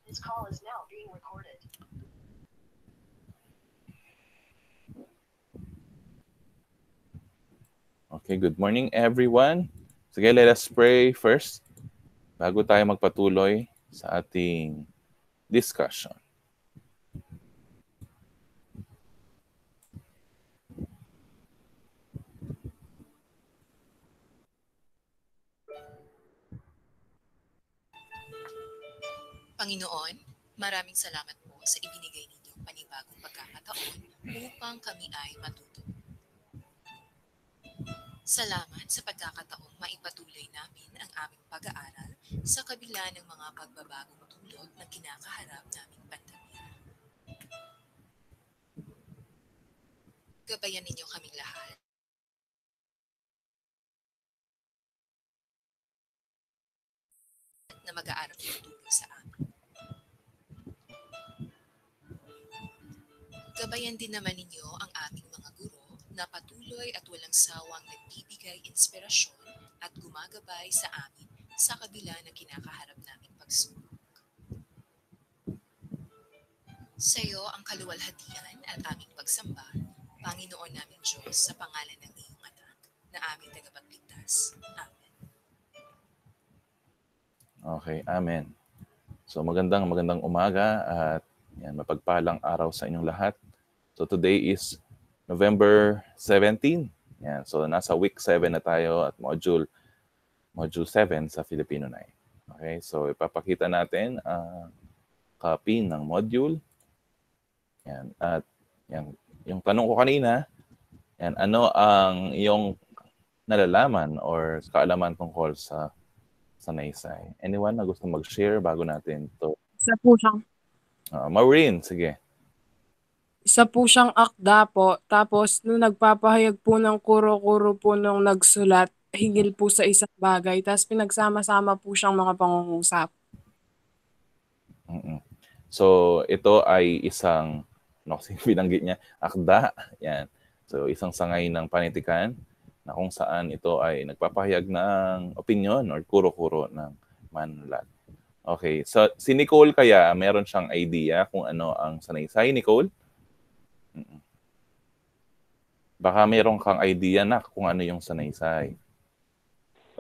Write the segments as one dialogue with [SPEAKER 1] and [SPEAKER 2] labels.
[SPEAKER 1] This call is now being recorded.
[SPEAKER 2] Okay, good morning everyone. Sige, let us pray first bago tayo magpatuloy sa ating discussion.
[SPEAKER 3] Panginoon, maraming salamat po sa ibinigay ninyong panibagong pagkakataon upang kami ay matuto. Salamat sa pagkakataong maipatuloy namin ang aming pag-aaral sa kabila ng mga pagbabagong dulot na kinakaharap naming pandemya. Gabayan ninyo kaming lahat na mag-aaral tutulong sa amin. Gabayan din naman ninyo ang aming mga guro na patuloy at walang sawang nagbibigay inspirasyon at gumagabay sa amin sa kabila ng kinakaharap naming pagsubok. Sa iyo ang kaluwalhatian at aming pagsamba, Panginoon naming Diyos, sa pangalan ng iyong anak na aming tagapagligtas. Amen.
[SPEAKER 2] Okay, amen. So magandang umaga at mapagpalang araw sa inyong lahat. So today is November 17. Yan, so nasa week 7 na tayo at module 7 sa Filipino 9. Okay, so ipapakita natin ang copy ng module. Yan, at yung tanong ko kanina, ano ang iyong nalalaman or kaalaman tungkol sa sanaysay? Anyone na gusto mag-share bago natin to?
[SPEAKER 4] Isa po siyang,
[SPEAKER 2] Maureen, sige.
[SPEAKER 4] isa po siyang akda po. Tapos, nung nagpapahayag po ng kuro-kuro po nung nagsulat, hingil po sa isang bagay. Tapos, pinagsama-sama po siyang mga pangungusap.
[SPEAKER 2] So, ito ay isang, binanggit niya, akda. Yan. So, isang sangay ng panitikan na kung saan ito ay nagpapahayag ng opinion or kuro-kuro ng manunulat. Okay, so si Nicole kaya, meron siyang idea kung ano ang sanaysay, Nicole? Baka meron kang idea na kung ano yung sanaysay.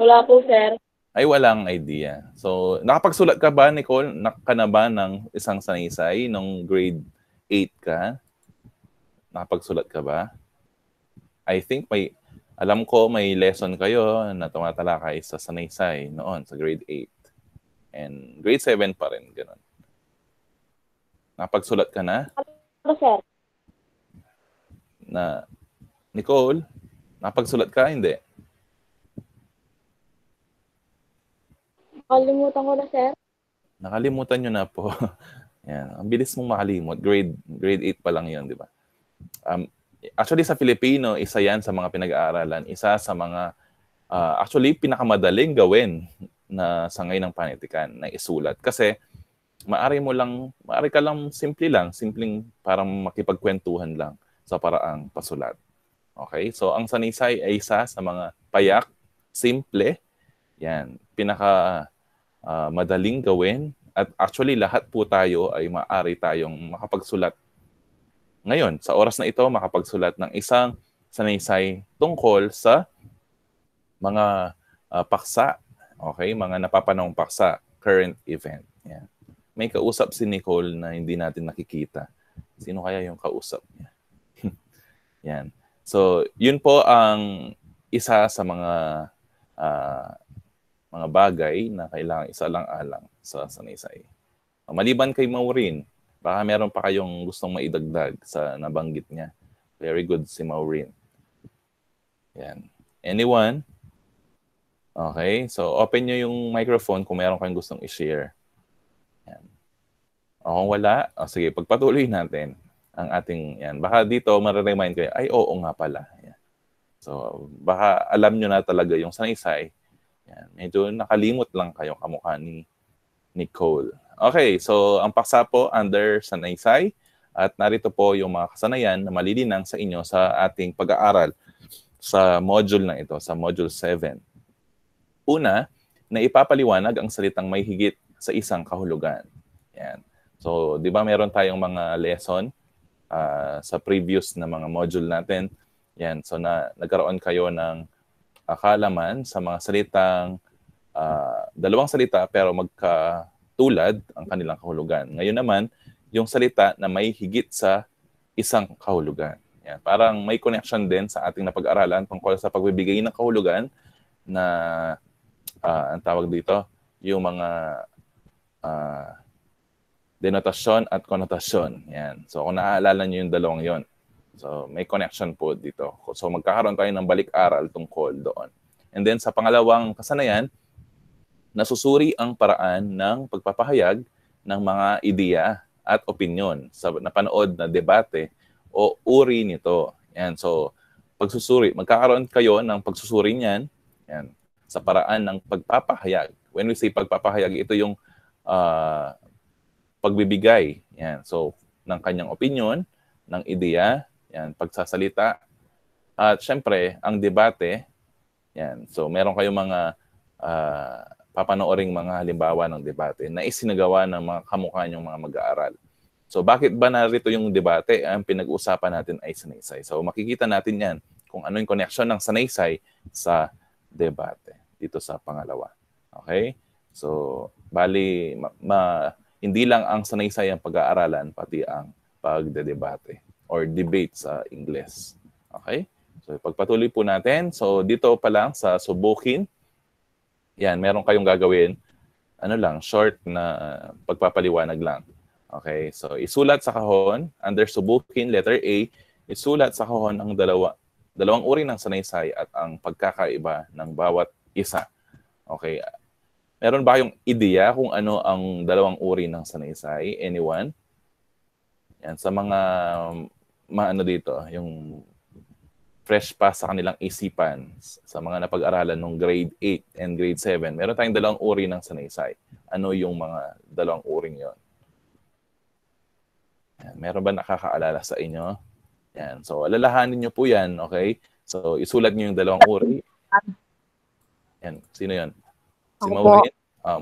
[SPEAKER 5] Wala po, sir.
[SPEAKER 2] Ay, walang idea. So, nakapagsulat ka ba, Nicole? Ka na ba ng isang sanaysay nung grade 8 ka? Nakapagsulat ka ba? I think alam ko may lesson kayo na tumatalakay sa sanaysay noon, sa grade 8. And grade 7 pa rin, gano'n. Nakapagsulat ka na?
[SPEAKER 5] Ano, sir?
[SPEAKER 2] Nicole, nakapagsulat ka? Hindi.
[SPEAKER 5] Nakalimutan ko na, sir.
[SPEAKER 2] Nakalimutan nyo na po. Yan. Ang bilis mong makalimot. Grade 8 pa lang yun, di ba? Actually, sa Filipino, isa yan sa mga pinag-aaralan. Isa sa mga, actually, pinakamadaling gawin na sangay ng panitikan na isulat. Kasi, maari ka lang, simpleng parang makipagkwentuhan lang sa paraang pasulat. Okay? So, ang sanaysay ay isa sa mga payak, simple, yan, madaling gawin. At actually, lahat po tayo ay maaari tayong makapagsulat. Ngayon, sa oras na ito, makapagsulat ng isang sanaysay tungkol sa mga paksa, okay? Mga napapanahong paksa, current event. Yan. May kausap si Nicole na hindi natin nakikita. Sino kaya yung kausap niya? Yan. So, yun po ang isa sa mga bagay na kailangan isalang-alang sa sanaysay. Maliban kay Maureen, baka meron pa kayong gustong maidagdag sa nabanggit niya. Very good si Maureen. Yan. Anyone? Okay, so open nyo yung microphone kung meron kayong gustong i-share. Yan. O kung wala, sige, pagpatuloy natin ang ating, yan. Baka dito mariremind kayo, ay oo nga pala. Yan. So, baka alam nyo na talaga yung sanaysay. Yan. Medyo nakalimot lang kayo kamukha ni Nicole. Okay, so ang paksa po under sanaysay at narito po yung mga kasanayan na malilinang sa inyo sa ating pag-aaral sa module na ito, sa module 7. Una, na ipapaliwanag ang salitang may higit sa isang kahulugan. Yan. So, di ba meron tayong mga lesson sa previous na mga module natin? Yan. So, nagkaroon kayo ng kaalaman sa mga salitang dalawang salita pero magkatulad ang kanilang kahulugan. Ngayon naman, yung salita na may higit sa isang kahulugan. Yan. Parang may connection din sa ating napag-aralan tungkol sa pagbibigay ng kahulugan na ang tawag dito, yung mga denotasyon at konotasyon. Yan. So kung naaalala nyo yung dalawang yon, so may connection po dito. So magkakaroon tayo ng balik-aral tungkol doon. And then sa pangalawang kasanayan, nasusuri ang paraan ng pagpapahayag ng mga ideya at opinyon sa napanood na debate o uri nito. Yan. So, pagsusuri. Magkakaroon kayo ng pagsusuri niyan, yan, sa paraan ng pagpapahayag. When we say pagpapahayag, ito yung pagbibigay. Yan. So, ng kanyang opinyon, ng ideya, yan, pagsasalita. At syempre, ang debate, yan. So, meron kayong mga papanooring mga halimbawa ng debate na isinagawa ng mga kamukha niyong mga mag-aaral. So, bakit ba narito yung debate? Ang pinag-usapan natin ay sanaysay. So, makikita natin yan kung ano yung connection ng sanaysay sa debate dito sa pangalawa. Okay? So, bali, hindi lang ang sanaysay ang pag-aaralan, pati ang pagdedebate or debate sa Ingles. Okay? So, pagpatuloy po natin. So, dito pa lang sa subukin, yan, meron kayong gagawin, short na pagpapaliwanag lang. Okay, so isulat sa kahon, under subukin, letter A, isulat sa kahon ang dalawang uri ng sanaysay at ang pagkakaiba ng bawat isa. Okay, meron ba kayong ideya kung ano ang dalawang uri ng sanaysay? Anyone? Yan, sa mga dito, yung fresh pa sa kanilang isipan, sa mga napag-aralan ng grade 8 and grade 7, meron tayong dalawang uri ng sanaysay. Ano yung mga dalawang uring yon? Yan, meron ba nakakaalala sa inyo? Yan. So, alalahanin nyo po yan, okay? So, isulat nyo yung dalawang uri. Yan. Sino yon? Si Maureen?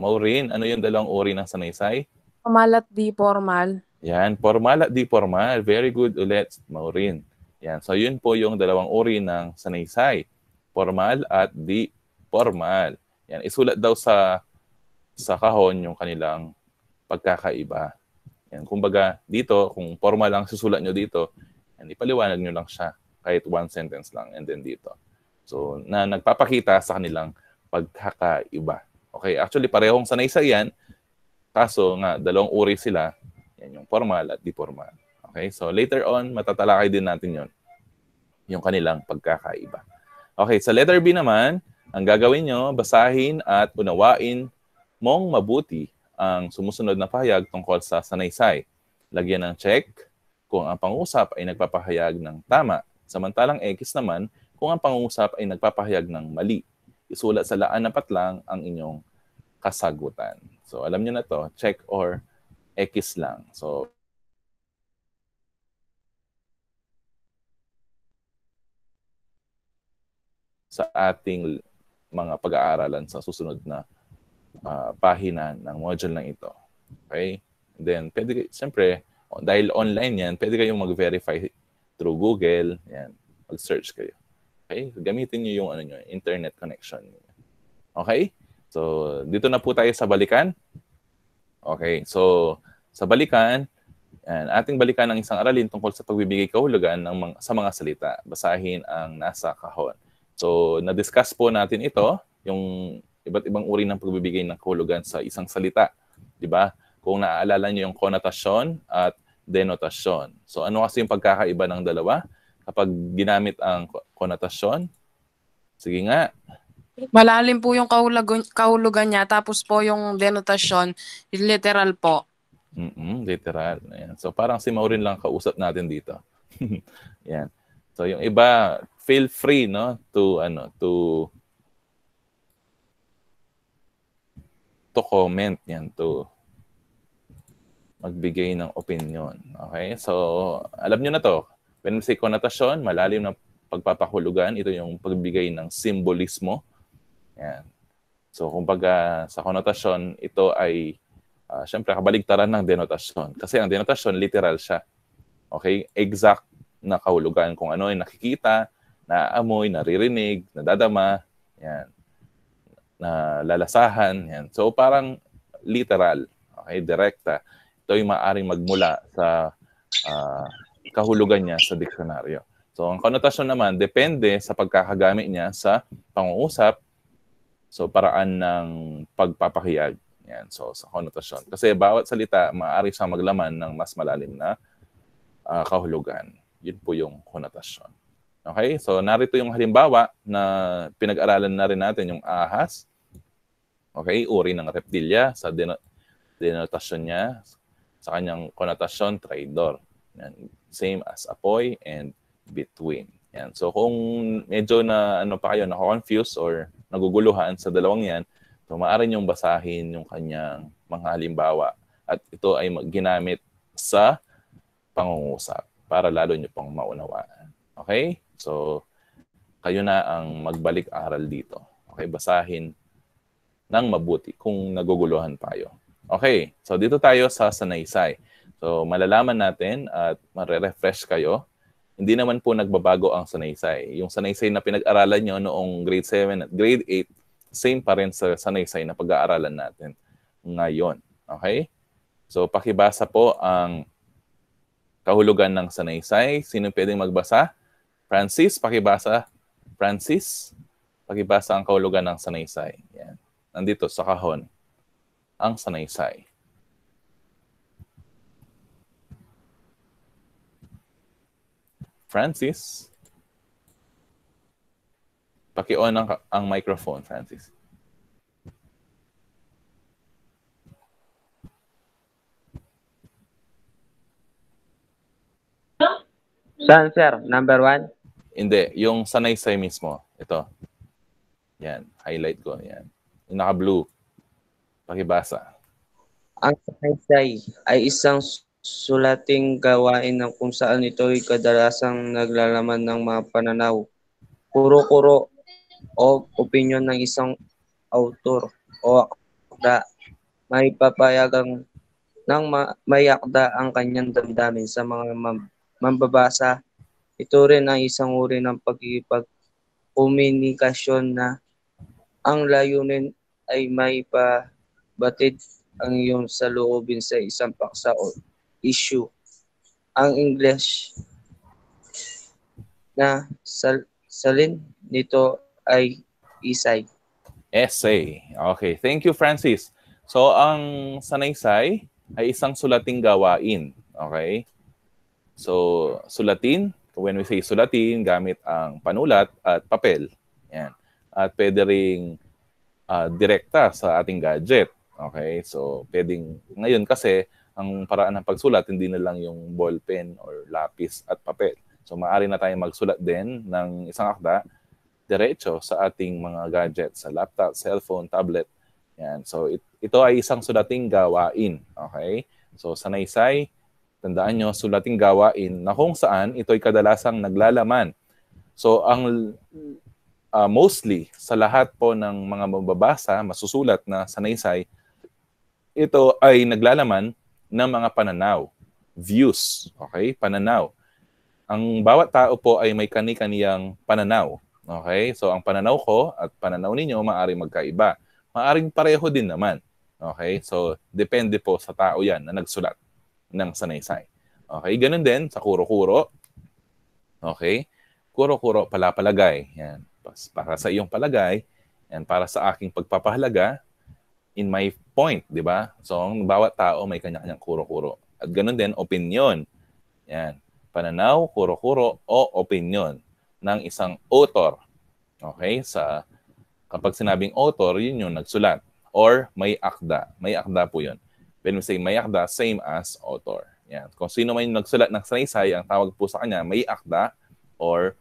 [SPEAKER 2] Maureen, ano yung dalawang uri ng sanaysay?
[SPEAKER 4] Formal at di formal.
[SPEAKER 2] Yan, formal at di formal. Very good ulit, Maureen. Yan. So, yun po yung dalawang uri ng sanaysay. Formal at di formal. Yan. Isulat daw sa kahon yung kanilang pagkakaiba. Yan. Kumbaga, dito, kung formal lang susulat nyo dito, yan, ipaliwanag nyo lang siya. Kahit one sentence lang. And then dito. So, nagpapakita sa kanilang pagkakaiba. Okay. Actually, parehong sanaysay yan. Kaso nga, dalawang uri sila. Yan yung formal at di formal. Okay, so later on, matatalakay din natin yon, yung kanilang pagkakaiba. Okay, sa letter B naman, ang gagawin nyo, basahin at unawain mong mabuti ang sumusunod na pahayag tungkol sa sanaysay. Lagyan ng check kung ang pangusap ay nagpapahayag ng tama, samantalang X naman kung ang pangusap ay nagpapahayag ng mali. Isulat sa laan na patlang ang inyong kasagutan. So alam nyo na to, check or X lang. So sa ating mga pag-aaralan sa susunod na pahina ng module na ito. Okay? And then, siyempre, dahil online yan, pwede kayong mag-verify through Google. Yan, mag-search kayo. Okay? Gamitin nyo yung internet connection. Okay? So, dito na po tayo sa balikan. Okay, so sa balikan, ating balikan ang isang aralin tungkol sa pagbibigay kahulugan sa mga salita. Basahin ang nasa kahon. So, na-discuss po natin ito, yung iba't ibang uri ng pagbibigay ng kahulugan sa isang salita. Diba? Kung naaalala nyo yung konotasyon at denotasyon. So, ano kasi yung pagkakaiba ng dalawa? Kapag ginamit ang konotasyon, sige nga.
[SPEAKER 4] Malalim po yung kahulugan niya, tapos po yung denotasyon, literal po.
[SPEAKER 2] Literal. Ayan. So, parang si Maureen lang kausap natin dito. Yan. So, yung iba, feel free, no, to comment yan, to magbigay ng opinion. Okay? So, alam nyo na to. When we say konotasyon, malalim na pagpapahulugan, ito yung pagbigay ng simbolismo. Yan. So, kumbaga, sa konotasyon, ito ay Siyempre, kabaligtaran ng denotasyon. Kasi ang denotasyon, literal siya. Okay? Exact na kahulugan kung ano yung nakikita, naaamoy, naririnig, nadadama, yan, na lalasahan. Yan. So, parang literal. Okay? Direkta. Ito yung maaaring magmula sa kahulugan niya sa diksyonaryo. So, ang konotasyon naman, depende sa pagkakagamit niya sa pangungusap, so paraan ng pagpapahayag. Yan, so sa konotasyon. Kasi bawat salita, maaari siyang maglaman ng mas malalim na kahulugan. Yun po yung konotasyon. Okay? So narito yung halimbawa na pinag-aralan na rin natin yung ahas. Okay? Uri ng reptilya sa denotasyon niya. Sa kanyang konotasyon, traidor. Yan. Same as apoy and between. Yan. So kung medyo na pa kayo, nako-confuse or naguguluhan sa dalawang yan, so maaari niyong basahin yung kanyang mga halimbawa at ito ay ginamit sa pangungusap para lalo niyo pong maunawaan. Okay? So, kayo na ang magbalik-aral dito. Okay? Basahin ng mabuti kung naguguluhan tayo. Okay? So, dito tayo sa sanaysay. So, malalaman natin at mare-refresh kayo. Hindi naman po nagbabago ang sanaysay. Yung sanaysay na pinag-aralan nyo noong grade 7 at grade 8, same pa rin sa sanaysay na pag-aaralan natin ngayon. Okay? So, pakibasa po ang kahulugan ng sanaysay. Sino pwedeng magbasa? Francis, pakibasa. Francis, pakibasa ang kahulugan ng sanaysay. Yan. Nandito sa kahon. Ang sanaysay. Francis, paki-on ang microphone, Francis.
[SPEAKER 6] Saan, sir? Number 1?
[SPEAKER 2] Hindi, yung sanaysay mismo. Ito. Yan, highlight ko. Yan. Yung naka-blue. Pakibasa.
[SPEAKER 6] Ang sanaysay ay isang sulating gawain na kung saan ito ay kadalasang naglalaman ng mga pananaw, kuro-kuro o opinyon ng isang autor o akda. May papayagang ng may akda ang kanyang damdamin sa mga mambabasa. Ito rin ang isang uri ng pagkikipag-komunikasyon na ang layunin ay may pabatid ang iyong saloobin sa isang paksa o issue. Ang English na salin nito ay essay.
[SPEAKER 2] Essay. Okay. Thank you, Francis. So, ang sanaysay ay isang sulating gawain. Okay? So, sulatin, when we say sulatin, gamit ang panulat at papel. Yan. At pwede ring direkta sa ating gadget. Okay? So, pwedeng, ngayon kasi, ang paraan ng pagsulat, hindi na lang yung ballpen or lapis at papel. So, maaari na tayong magsulat din ng isang akda diretso sa ating mga gadgets, sa laptop, cellphone, tablet. Yan. So, ito ay isang sulating gawain. Okay? So, sanaysay, tandaan nyo, sulating gawain na kung saan ito ay kadalasang naglalaman. So, ang mostly, sa lahat po ng mga mababasa, masusulat na sanaysay, ito ay naglalaman ng mga pananaw, views, okay? Pananaw. Ang bawat tao po ay may kani-kaniyang pananaw, okay? So, ang pananaw ko at pananaw ninyo maaaring magkaiba. Maaaring pareho din naman, okay? So, depende po sa tao yan na nagsulat ng sanaysay. Okay? Ganun din sa kuro-kuro. Okay? Kuro-kuro, palapalagay. Yan. Para sa iyong palagay, yan, para sa aking pagpapahalaga, in my point, di ba? So, ang bawat tao may kanya-kanyang kuro-kuro. At ganun din, opinion. Yan. Pananaw, kuro-kuro, o opinion ng isang author. Okay? Kapag sinabing author, yun yung nagsulat. Or may akda. May akda po yun. When we say may akda, same as author. Yan. Kung sino man yung nagsulat ng sanaysay, ang tawag po sa kanya, may akda or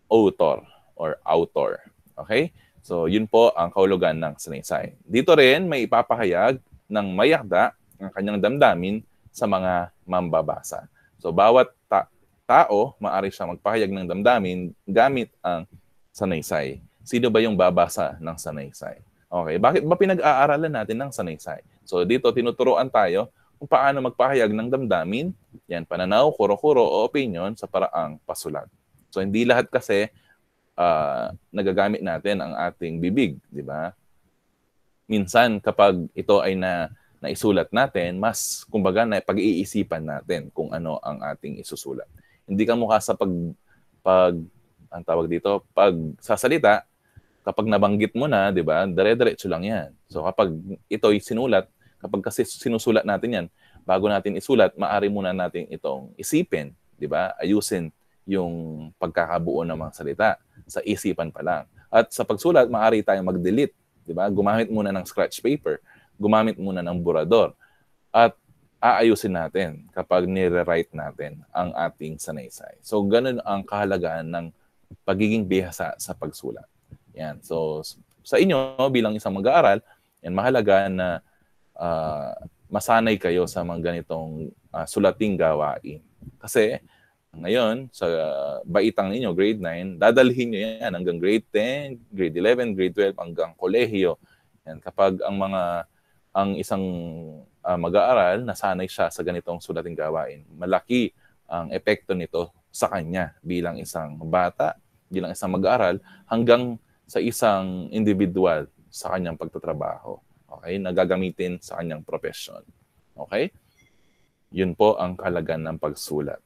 [SPEAKER 2] author or author. Okay? So, yun po ang kahulugan ng sanaysay. Dito rin, may ipapahayag ng may akda ang kanyang damdamin sa mga mambabasa. So, bawat tao, maaari siya magpahayag ng damdamin gamit ang sanaysay. Sino ba yung babasa ng sanaysay? Okay, bakit ba pinag-aaralan natin ng sanaysay? So dito tinuturuan tayo kung paano magpahayag ng damdamin, yan, pananaw, kuro-kuro o opinion sa paraang pasulat. So hindi lahat kasi nagagamit natin ang ating bibig, di ba? Minsan kapag ito ay naisulat natin, mas kumbaga na pag-iisipan natin kung ano ang ating isusulat. Hindi ka mukha sa ang tawag dito, pag sasalita, kapag nabanggit mo na, di ba, dire-diretso lang yan. So kapag ito'y sinulat, kapag kasi sinusulat natin yan, bago natin isulat, maaari muna natin itong isipin, di ba? Ayusin yung pagkakabuo ng mga salita sa isipan pa lang. At sa pagsulat, maaari tayong mag-delete, di ba? Gumamit muna ng scratch paper, gumamit muna ng burador, at aayusin natin kapag nire-write natin ang ating sanaysay. So ganun ang kahalagaan ng pagiging bihasa sa pagsulat. Yan. So, sa inyo, bilang isang mag-aaral, yan, mahalaga na masanay kayo sa mga ganitong sulating gawain. Kasi, ngayon, sa baitang ninyo, grade 9, dadalhin nyo yan hanggang grade 10, grade 11, grade 12, hanggang kolehiyo. Yan. Kapag ang isang mag-aaral, nasanay siya sa ganitong sulating gawain, malaki ang epekto nito sa kanya bilang isang bata, bilang isang mag-aaral, hanggang sa isang individual sa kanyang pagtatrabaho. Okay? Nagagamitin sa kanyang profession. Okay? Yun po ang kahalagan ng pagsulat.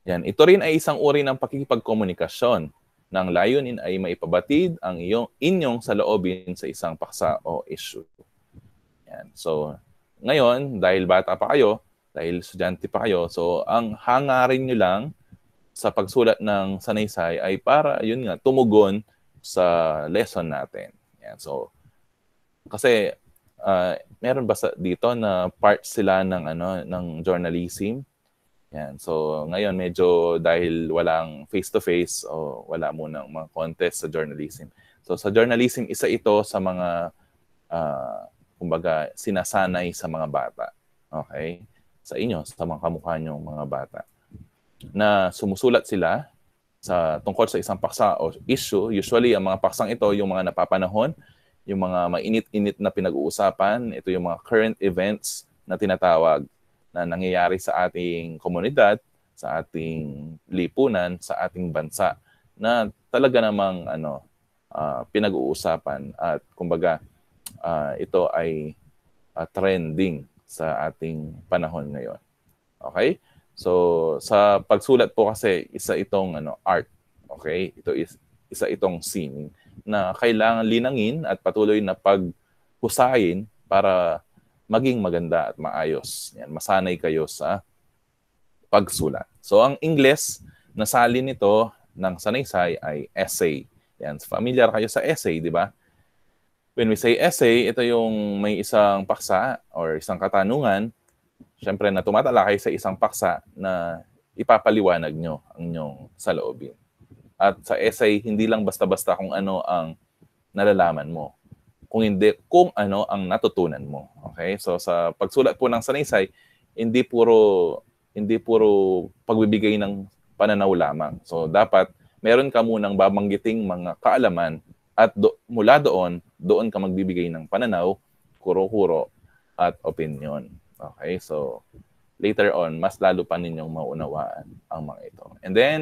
[SPEAKER 2] Yan. Ito rin ay isang uri ng pakikipagkomunikasyon. Nang layunin ay maipabatid ang inyong saloobin sa isang paksa o issue. Yan. So, ngayon, dahil bata pa kayo, dahil estudyante pa kayo, so ang hangarin nyo lang sa pagsulat ng sanaysay ay para, yun nga, tumugon sa lesson natin. Yan. So, kasi meron ba dito na part sila ng journalism? Yan. So, ngayon medyo dahil walang face-to-face o wala munang mga contest sa journalism. So, sa journalism, isa ito sa mga kumbaga, sinasanay sa mga bata. Okay? Sa inyo, sa mga kamukha nyong mga bata, na sumusulat sila tungkol sa isang paksa o issue. Usually, ang mga paksang ito, yung mga napapanahon, yung mga mainit-init na pinag-uusapan, ito yung mga current events na tinatawag na nangyayari sa ating komunidad, sa ating lipunan, sa ating bansa, na talaga namang pinag-uusapan at kumbaga ito ay trending sa ating panahon ngayon. Okay? So, sa pagsulat po kasi, isa itong art. Okay? Ito isa itong scene na kailangan linangin at patuloy na paghusayin para maging maganda at maayos. Yan, masanay kayo sa pagsulat. So, ang Ingles na salin nito ng sanaysay ay essay. Yan, familiar kayo sa essay, di ba? When we say essay, ito yung may isang paksa or isang katanungan, syempre na tumatalakay sa isang paksa na ipapaliwanag nyo ang inyong saloobin. At sa essay, hindi lang basta-basta kung ano ang nalalaman mo. Kung hindi, kung ano ang natutunan mo. Okay? So sa pagsulat po ng sanaysay, hindi puro pagbibigay ng pananaw lamang. So dapat meron ka munang babanggiting mga kaalaman at mula doon ka magbibigay ng pananaw, kuro-kuro at opinion. Okay? So later on, mas lalo pa ninyong maunawaan ang mga ito. And then,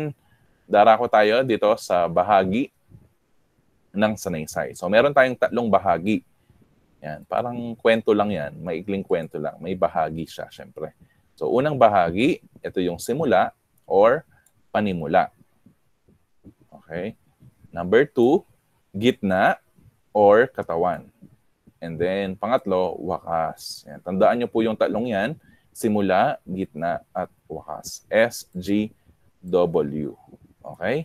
[SPEAKER 2] darako tayo dito sa bahagi ng sanaysay. So meron tayong 3 bahagi. Yan, parang kwento lang yan, maikling kwento lang. May bahagi siya, syempre. So unang bahagi, ito yung simula or panimula. Okay? Number 2, gitna or katawan. And then pangatlo, wakas. Yan, tandaan nyo po yung 3 yan, simula, gitna at wakas. SGW. Okay?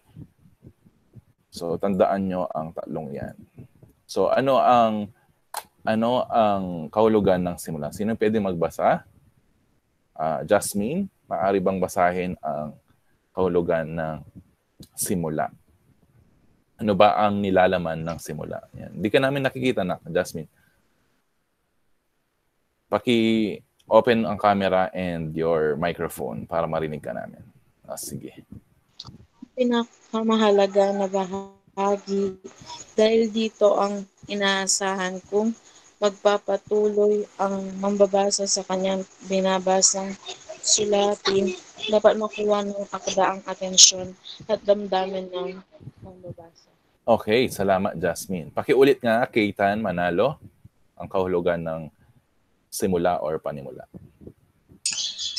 [SPEAKER 2] So tandaan nyo ang 3 yan. So ano ang kahulugan ng simula? Sino pwede magbasa? Jasmine, maaari bang basahin ang kahulugan ng simula? Ano ba ang nilalaman ng simula? Yan. Hindi ka namin nakikita na, Jasmine. Paki-open ang camera and your microphone para marinig ka namin. Sige.
[SPEAKER 7] Pinakamahalaga na bahagi bahagi. Dahil dito ang inaasahan kong magpapatuloy ang mambabasa sa kanyang binabasang sulatin. Dapat makuha ng akda ang atensyon at damdamin ng mambabasa.
[SPEAKER 2] Okay, salamat Jasmine. Pakiulit nga, Keitan Manalo, ang kahulugan ng simula or panimula.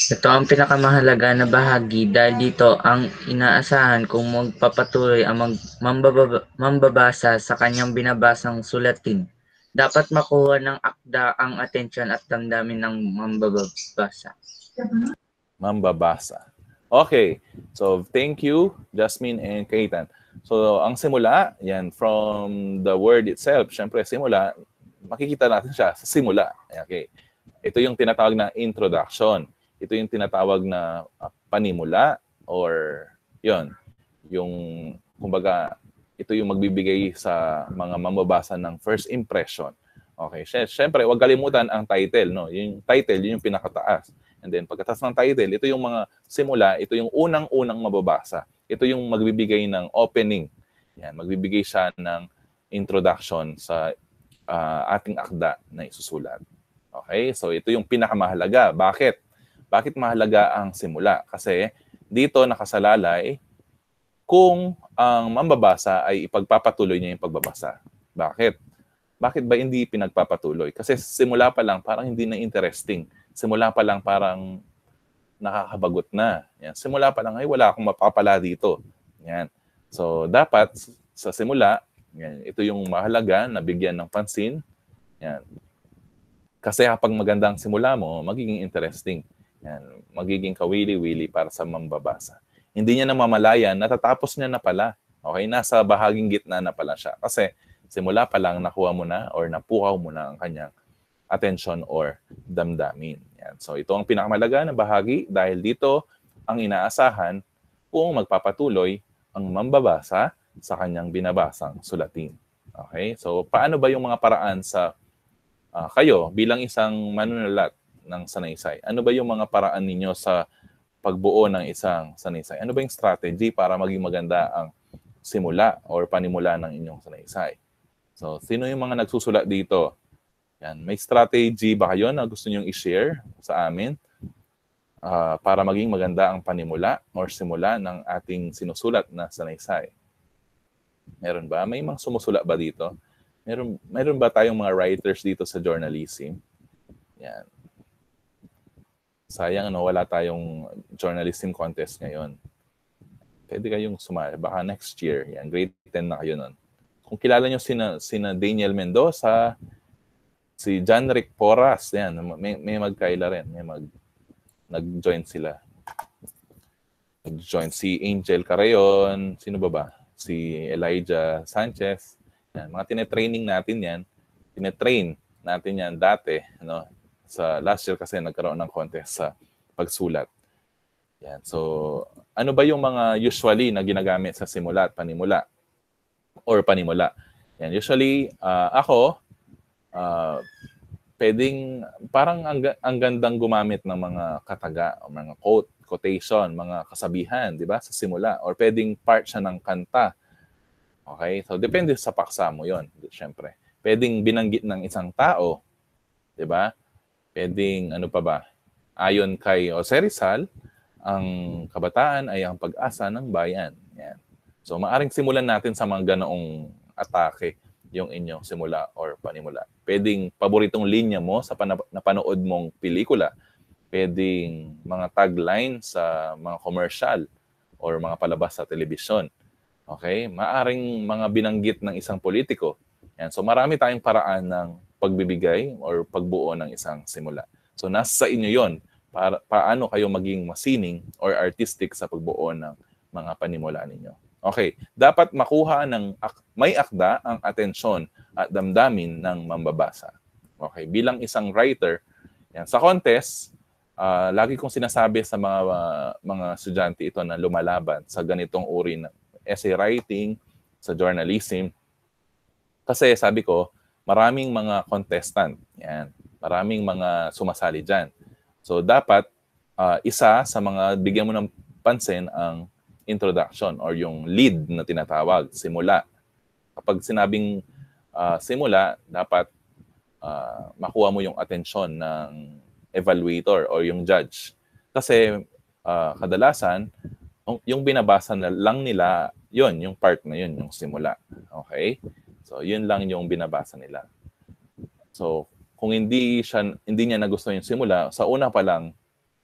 [SPEAKER 8] Ito ang pinakamahalaga na bahagi dahil dito ang inaasahan kung magpapatuloy ang mambabasa sa kanyang binabasang sulatin. Dapat makuha ng akda ang atensyon at damdamin ng mambabasa.
[SPEAKER 2] Mambabasa. Okay, so thank you Jasmine and Keitan. So ang simula, yan, from the word itself, syempre simula, makikita natin siya sa simula. Okay. Ito yung tinatawag na introduction. Ito yung tinatawag na panimula or yon, yung kumbaga ito yung magbibigay sa mga mambabasa ng first impression. Okay, syempre wag kalimutan ang title, no? Yung title, yun yung pinakataas. And then pagkatapos ng title, ito yung mga simula, ito yung unang-unang mababasa. Ito yung magbibigay ng opening. Yan, magbibigay siya ng introduction sa ating akda na isusulat. Okay, so ito yung pinakamahalaga. Bakit? Bakit mahalaga ang simula? Kasi dito nakasalalay kung ang mambabasa ay ipagpapatuloy niya yung pagbabasa. Bakit? Bakit ba hindi pinagpapatuloy? Kasi simula pa lang parang hindi na interesting. Simula pa lang parang nakakabagot na. Yan. Simula pa lang ay wala akong mapapala dito. Yan. So dapat sa simula, yan, ito yung mahalaga na bigyan ng pansin. Yan. Kasi kapag magandang simula mo, magiging interesting. Yan, magiging kawili-wili para sa mambabasa. Hindi niya namamalayan, natatapos niya na pala. Okay, nasa bahaging gitna na pala siya. Kasi simula pa lang nakuha mo na or napukaw mo na ang kanyang attention or damdamin. Yan. So ito ang pinakamalaga na bahagi dahil dito ang inaasahan kung magpapatuloy ang mambabasa sa kanyang binabasang sulatin. Okay, so paano ba yung mga paraan sa kayo bilang isang manunulat ng sanaysay? Ano ba yung mga paraan ninyo sa pagbuo ng isang sanaysay? Ano ba yung strategy para maging maganda ang simula or panimula ng inyong sanaysay? So, sino yung mga nagsusulat dito? Yan, may strategy ba kayo na gusto nyong i-share sa amin para maging maganda ang panimula or simula ng ating sinusulat na sanaysay? Meron ba? May mga sumusulat ba dito? Meron ba tayong mga writers dito sa journalism? Yan. Sayang, wala tayong journalism contest ngayon. Pwede kayong sumali. Baka next year. Yan, grade 10 na kayo nun. Kung kilala nyo sina Daniel Mendoza, si John Rick Porras, yan, may magkaila rin. Nag-join sila. Nag-join si Angel Carayon. Sino ba? Si Elijah Sanchez. Yan, mga tinetraining natin yan. Tinetrain natin yan dati. Sa last year kasi nagkaroon ng contest sa pagsulat. Yan. So, ano ba yung mga usually na ginagamit sa simula at panimula? Or panimula? Yan. Usually, ako, pwedeng, parang ang gandang gumamit ng mga kataga, o mga quotation, mga kasabihan, di ba? Sa simula. Or pwedeng part siya ng kanta. Okay? So, depende sa paksa mo yon, syempre. Pwedeng binanggit ng isang tao, di ba? Pwedeng, ano pa ba? Ayon kay Jose Rizal, ang kabataan ay ang pag-asa ng bayan. Yan. So, maaring simulan natin sa mga ganoong atake yung inyong simula or panimula. Pwedeng paboritong linya mo sa napanood mong pelikula. Pwedeng mga tagline sa mga commercial or mga palabas sa telebisyon. Okay? Maaring mga binanggit ng isang politiko. Yan. So marami tayong paraan ng pagbibigay or pagbuo ng isang simula. So nasa inyo yon para paano kayo maging masining or artistic sa pagbuo ng mga panimula ninyo. Okay, dapat makuha ng may akda ang atensyon at damdamin ng mambabasa. Okay, bilang isang writer, yan, sa contest, lagi kong sinasabi sa mga estudyante ito na lumalaban sa ganitong uri ng essay writing, sa journalism. Kasi sabi ko, maraming mga contestant. Yan. Maraming mga sumasali dyan. So dapat isa sa mga bigyan mo ng pansin ang introduction or yung lead na tinatawag, simula. Kapag sinabing simula, dapat makuha mo yung atensyon ng evaluator or yung judge. Kasi kadalasan, yung binabasa na lang nila, yun, yung part na yun, yung simula. Okay? So, yun lang yung binabasa nila. So, kung hindi niya nagustuhan yung simula, sa una pa lang,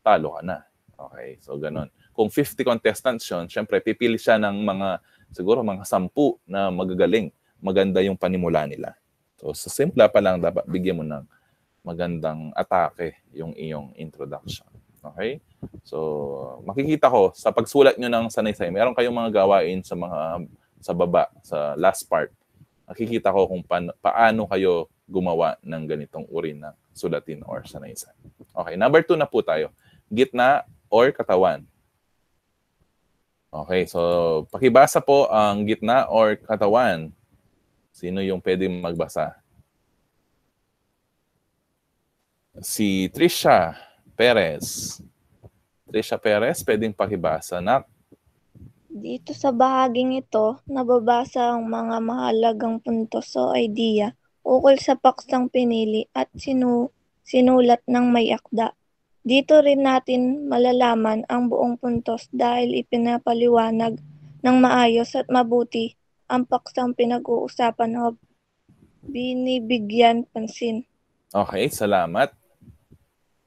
[SPEAKER 2] talo ka na. Okay? So, ganun. Kung 50 contestants yun, syempre, pipili siya ng siguro mga 10 na magagaling. Maganda yung panimula nila. So, sa simula pa lang, dapat bigyan mo ng magandang atake yung iyong introduction. Okay? So, makikita ko sa pagsulat nyo ng sanaysay, meron kayong mga gawain sa baba, sa last part. Makikita ko kung paano kayo gumawa ng ganitong uri ng sulatin or sanaysay. Okay, number 2 na po tayo. Gitna or katawan. Okay, so pakibasa po ang gitna or katawan. Sino yung pwede magbasa? Si Trisha Perez. Trisha Perez, pwedeng pakibasa.
[SPEAKER 9] Dito sa bahaging ito, nababasa ang mga mahalagang puntos o idea ukol sa paksang pinili at sinulat ng may akda. Dito rin natin malalaman ang buong puntos dahil ipinapaliwanag ng maayos at mabuti ang paksang pinag-uusapan o binibigyan pansin.
[SPEAKER 2] Okay, salamat.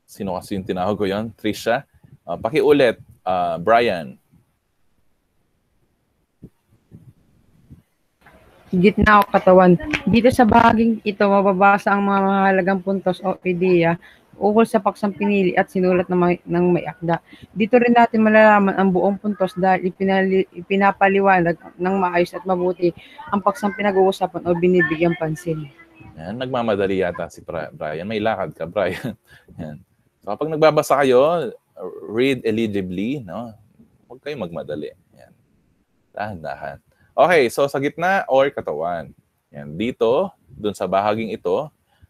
[SPEAKER 2] Sino kasi yung tinawag ko yun? Trisha? Pakiulit, Brian.
[SPEAKER 10] Gitna o katawan. Dito sa bahaging ito, mababasa ang mga mahalagang puntos o ideya ukol sa paksang pinili at sinulat ng may akda. Dito rin natin malalaman ang buong puntos dahil ipinapaliwanag ng maayos at mabuti ang paksang pinag-uusapan o binibigyang pansin.
[SPEAKER 2] Yan, nagmamadali yata si Brian. May lakad ka, Brian. Yan. So kapag nagbabasa kayo, read eligibly, no? Huwag kayong magmadali. Yan. Dahan-dahan. Okay, so sa gitna or katawan. Yan, dito, dun sa bahaging ito,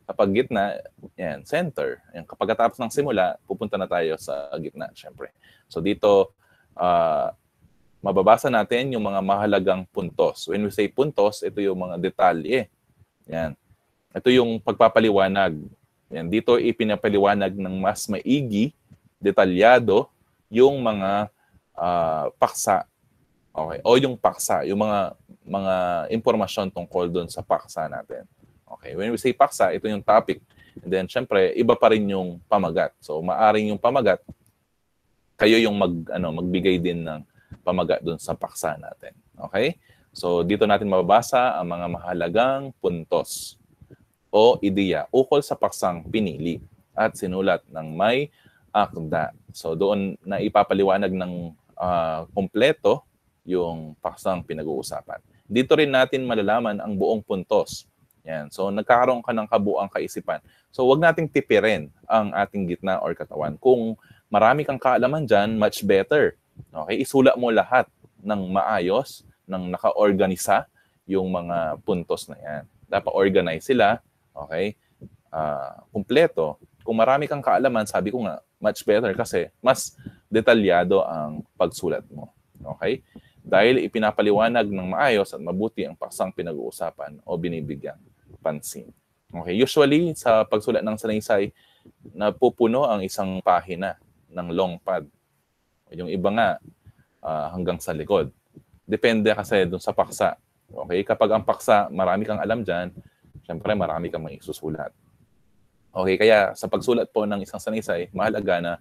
[SPEAKER 2] kapag gitna, yan, center. Yan, kapag katapos ng simula, pupunta na tayo sa gitna, syempre. So dito, mababasa natin yung mga mahalagang puntos. When we say puntos, ito yung mga detalye. Yan. Ito yung pagpapaliwanag. Yan, dito ipinapaliwanag ng mas maigi, detalyado, yung mga paksa. Okay. O yung paksa, yung mga impormasyon tungkol doon sa paksa natin. Okay. When we say paksa, ito yung topic. And then, syempre, iba pa rin yung pamagat. So, maaring yung pamagat, kayo yung magbigay din ng pamagat doon sa paksa natin. Okay? So, dito natin mababasa ang mga mahalagang puntos o ideya ukol sa paksang pinili at sinulat ng may akda. So, doon na ipapaliwanag ng kompleto yung paksang pinag-uusapan. Dito rin natin malalaman ang buong puntos. Yan. So, nagkakaroon ka ng kabuang kaisipan. So, wag nating tipirin ang ating gitna or katawan. Kung marami kang kaalaman dyan, much better. Okay? Isulat mo lahat ng maayos, ng naka-organisa yung mga puntos na yan. Dapat organize sila. Okay? Kumpleto. Kung marami kang kaalaman, sabi ko nga, much better kasi mas detalyado ang pagsulat mo. Okay? Dahil ipinapaliwanag ng maayos at mabuti ang paksang pinag-uusapan o binibigyang pansin. Okay, usually sa pagsulat ng sanaysay, napupuno ang isang pahina ng long pad. Yung iba nga hanggang sa likod. Depende kasi dun sa paksa. Okay, kapag ang paksa, marami kang alam dyan, syempre marami kang maisusulat. Okay, kaya sa pagsulat po ng isang sanaysay, mahalaga na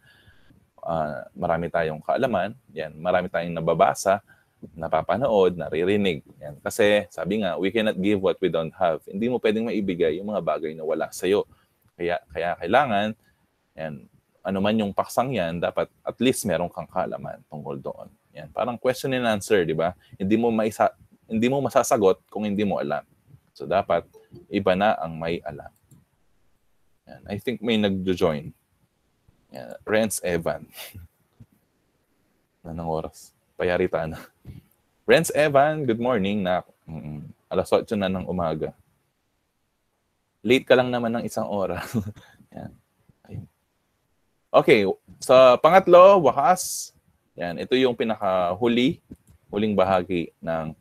[SPEAKER 2] marami tayong kaalaman, yan, marami tayong nababasa, napapanood, naririnig. Yan. Kasi sabi nga, we cannot give what we don't have. Hindi mo pwedeng maibigay yung mga bagay na wala sa'yo. Kaya kailangan, yan, ano man yung paksang yan, dapat at least meron kang kaalaman tungkol doon. Yan. Parang question and answer, di ba? Hindi mo masasagot kung hindi mo alam. So dapat iba na ang may alam. Yan. I think may nagjo-join. Yan. Renz Evan. Anong oras? Payarita na. Renz Evan, good morning. Alas 8 na ng umaga. Late ka lang naman ng isang oras. Yan. Okay, sa pangatlo, wakas. Yan, ito yung huling bahagi ng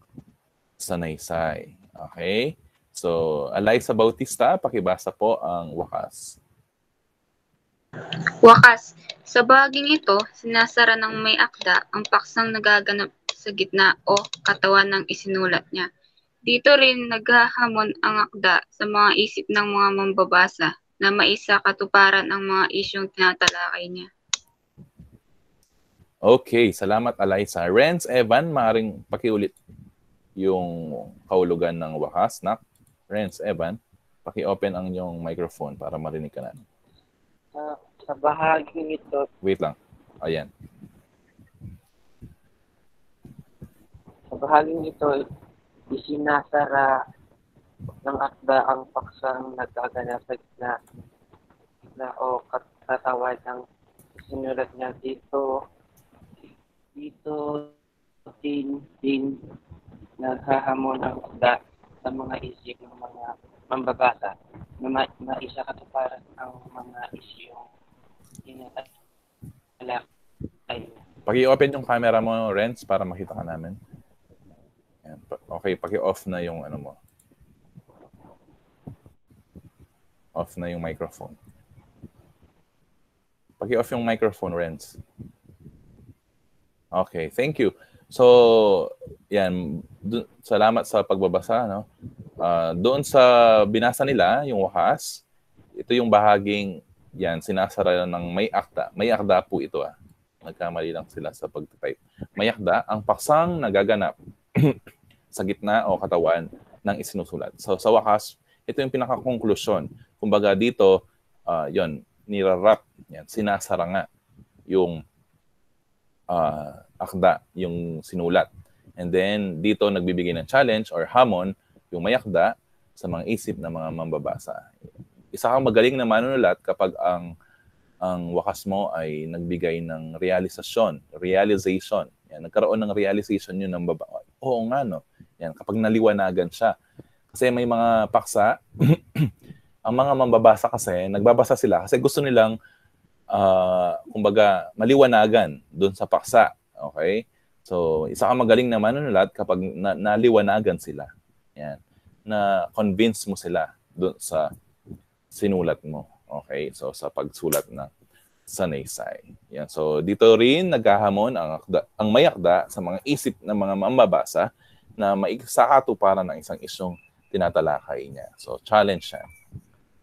[SPEAKER 2] sanaysay. Okay? So, Eliza Bautista, pakibasa po ang wakas.
[SPEAKER 11] Wakas, sa bahaging ito, sinasara ng may akda ang paksang nagaganap sa gitna o katawan ng isinulat niya. Dito rin naghahamon ang akda sa mga isip ng mga mambabasa na maisa katuparan ang mga isyong tinatalakay niya.
[SPEAKER 2] Okay, salamat Eliza. Renz, Evan, maaaring pakiulit yung kahulugan ng wakas, nak? Renz, Evan, paki-open ang inyong microphone para marinig ka namin.
[SPEAKER 6] Sa bahaging ito,
[SPEAKER 2] Wait lang. Ayan.
[SPEAKER 6] sa bahaging ito, isinasara ng akda ang paksang nagaganap sa gitna o katawan ng sinulat niya dito din naghahamon ang akda sa mga isip ng mga mambabasa na maisa katuparan ang mga isyong tinatalakay.
[SPEAKER 2] Paki-open yung camera mo, Renz, para makita ka namin. Ayan. Okay, paki-off na yung ano mo. Off na yung microphone. Paki-off yung microphone, Renz. Okay, thank you. So, yan, salamat sa pagbabasa, no? Doon sa binasa nila, yung wakas, ito yung bahaging, yan, sinasara ng may akda. May akda po ito, Nagkamali lang sila sa pag-type. May akda, ang paksang nagaganap sa gitna o katawan ng isinusulat. So, sa wakas, ito yung pinaka-konklusyon. Kumbaga dito, yon, nirarap, yan, sinasara nga yung akda, yung sinulat. And then, dito nagbibigay ng challenge or hamon yung may akda sa mga isip ng mga mambabasa. Isa kang magaling na manunulat kapag ang wakas mo ay nagbigay ng realization. Yan, nagkaroon ng realization yun ng babasa. Oo nga, no? Yan, kapag naliwanagan siya. Kasi may mga paksa, ang mga mambabasa kasi, nagbabasa sila kasi gusto nilang kumbaga, maliwanagan doon sa paksa. Okay? So, isa kang magaling na manunulat kapag naliwanagan sila. Yan. Na convince mo sila doon sa sinulat mo. Okay? So, sa pagsulat ng sanaysay. Yan. So, dito rin naghahamon ang may akda sa mga isip ng mga mambabasa na maikasakatuparan ng isang isyong tinatalakay niya. So, challenge siya.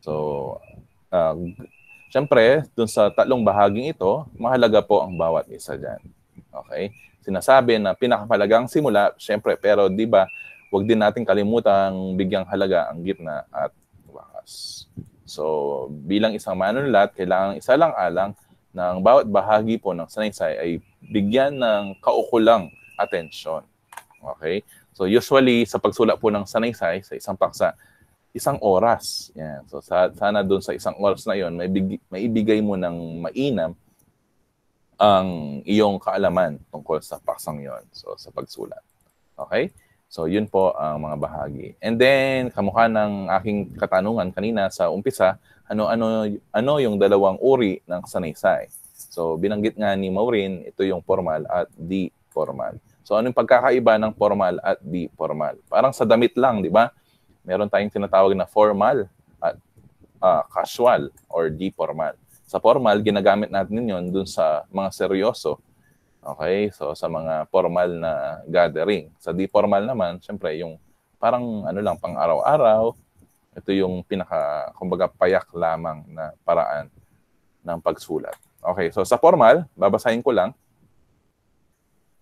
[SPEAKER 2] So, siyempre, dun sa tatlong bahaging ito, mahalaga po ang bawat isa dyan. Okay? Sinasabi na pinakahalagang simula, siyempre, pero di ba, huwag din natin kalimutang bigyang halaga ang gitna at wakas. So, bilang isang manunulat, kailangan isa lang alang na ang bawat bahagi po ng sanaysay ay bigyan ng kaukulang atensyon. Okay? So, usually, sa pagsulat po ng sanaysay, sa isang paksa, isang oras. Yan. So sana doon sa isang oras na yon may ibigay mo ng mainam ang iyong kaalaman tungkol sa paksang yon. So sa pagsulat. Okay? So yun po ang mga bahagi. And then kamukha ng aking katanungan kanina sa umpisa, ano yung dalawang uri ng sanaysay. So binanggit nga ni Maureen, ito yung formal at di formal. So ano yung pagkakaiba ng formal at di formal? Parang sa damit lang, di ba? Meron tayong tinatawag na formal at casual or di-formal. Sa formal, ginagamit natin yun dun sa mga seryoso. Okay? So, sa mga formal na gathering. Sa di-formal naman, syempre, yung parang pang araw-araw, ito yung kumbaga, payak lamang na paraan ng pagsulat. Okay, so sa formal, babasahin ko lang.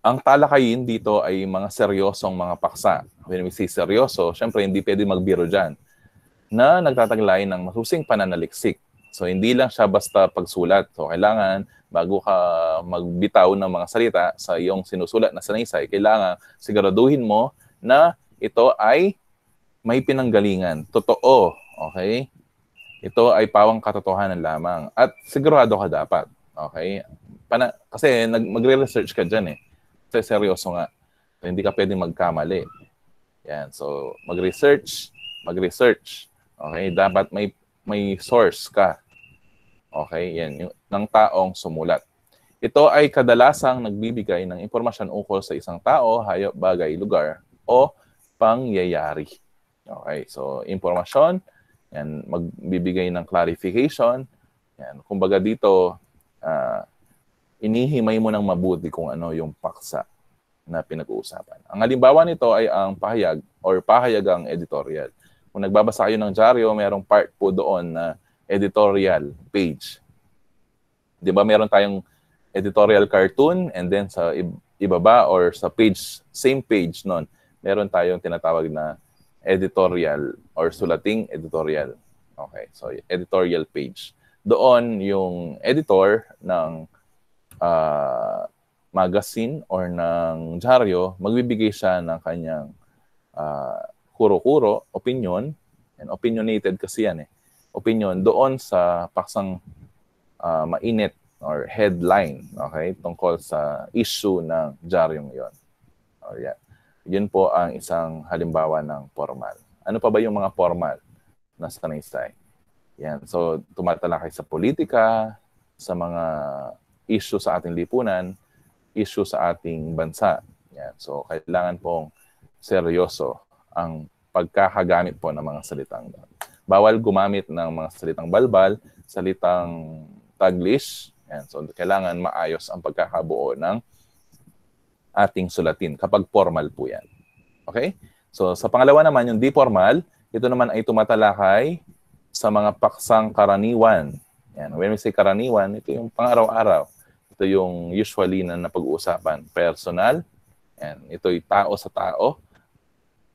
[SPEAKER 2] Ang talakayin dito ay mga seryosong mga paksa. When we say seryoso, syempre hindi pwede magbiro dyan, na nagtataglay ng masusing pananaliksik. So hindi lang siya basta pagsulat. So kailangan, bago ka magbitaw ng mga salita sa iyong sinusulat na sanaysay, kailangan siguraduhin mo na ito ay may pinanggalingan. Totoo. Okay? Ito ay pawang katotohanan lamang. At sigurado ka dapat. Okay? Kasi magre-research ka dyan Kasi seryoso nga. So, hindi ka pwedeng magkamali. Yan. So, mag-research. Okay? Dapat may source ka. Okay? Yan. Ng taong sumulat. Ito ay kadalasang nagbibigay ng impormasyon ukol sa isang tao, hayop, bagay, lugar, o pangyayari. Okay, so impormasyon, yan, magbibigay ng clarification. Yan, kumbaga dito, inihimay mo ng mabuti kung ano yung paksa na pinag-uusapan. Ang halimbawa nito ay ang pahayag or pahayagang editorial. Kung nagbabasa kayo ng dyaryo, merong part po doon na editorial page. Di ba meron tayong editorial cartoon and then sa ibaba or sa page, same page nun, meron tayong tinatawag na editorial or sulating editorial. Okay, so editorial page. Doon yung editor ng magazine or ng dyaryo, magbibigay siya ng kanyang kuro-kuro, opinion, and opinionated kasi yan opinion doon sa paksang mainit or headline, okay, tungkol sa issue ng dyaryong yon. O yan. Yun po ang isang halimbawa ng formal. Ano pa ba yung mga formal na sanaysay? Yan. So, tumatalakay sa politika, sa mga issue sa ating lipunan, issue sa ating bansa. Yan. So, kailangan pong seryoso ang pagkakagamit po ng mga salitang doon. Bawal gumamit ng mga salitang balbal, salitang taglish. Yan. So, kailangan maayos ang pagkakabuo ng ating sulatin kapag formal po yan. Okay? So, sa pangalawa naman, yung di formal, ito naman ay tumatalakay sa mga paksang karaniwan. Yan. When we say karaniwan, ito yung pang-araw-araw. Ito yung usually na napag-uusapan. Personal. Yan. Ito'y tao sa tao.